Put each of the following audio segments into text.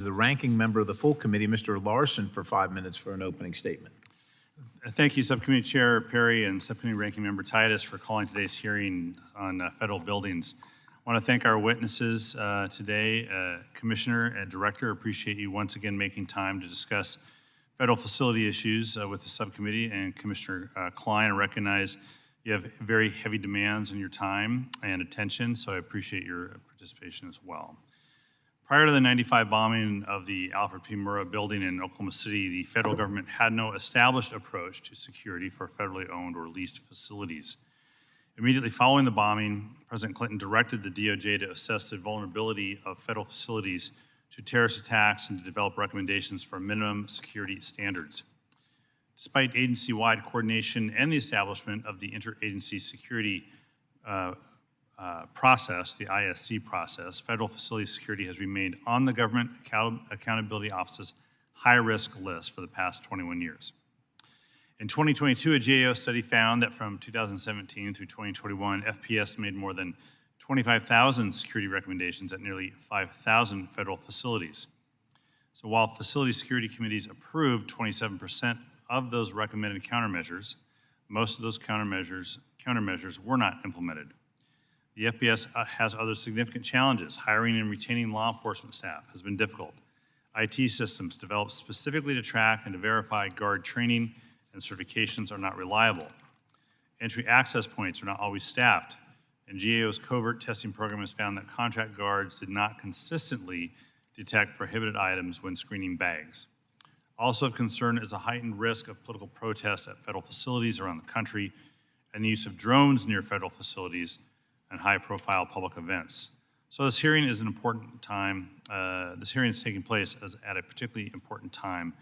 The ranking member of the full committee, Mr. Larsen, for 5 minutes for an opening statement. Thank you, Subcommittee Chair Perry and Subcommittee Ranking Member Titus for calling today's hearing on federal buildings. I want to thank our witnesses today. Commissioner and Director, appreciate you once again making time to discuss federal facility issues with the subcommittee, and Commissioner Klein, I recognize you have very heavy demands in your time and attention, so I appreciate your participation as well. Prior to the '95 bombing of the Alfred P. Murrah building in Oklahoma City, the federal government had no established approach to security for federally owned or leased facilities. Immediately following the bombing, President Clinton directed the DOJ to assess the vulnerability of federal facilities to terrorist attacks and to develop recommendations for minimum security standards. Despite agency-wide coordination and the establishment of the Interagency Security process, the ISC process, federal facility security has remained on the Government Accountability Office's high-risk list for the past 21 years. In 2022, a GAO study found that from 2017 through 2021, FPS made more than 25,000 security recommendations at nearly 5,000 federal facilities. So while facility security committees approved 27% of those recommended countermeasures, most of those countermeasures were not implemented. The FPS has other significant challenges. Hiring and retaining law enforcement staff has been difficult. IT systems developed specifically to track and to verify guard training and certifications are not reliable. Entry access points are not always staffed, and GAO's covert testing program has found that contract guards did not consistently detect prohibited items when screening bags. Also of concern is a heightened risk of political protests at federal facilities around the country and the use of drones near federal facilities and high-profile public events. So this hearing is an important time. This hearing is taking place at a particularly important time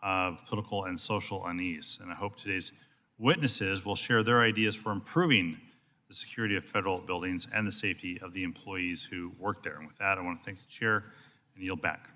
of political and social unease. And I hope today's witnesses will share their ideas for improving the security of federal buildings and the safety of the employees who work there. And with that, I want to thank the chair and yield back.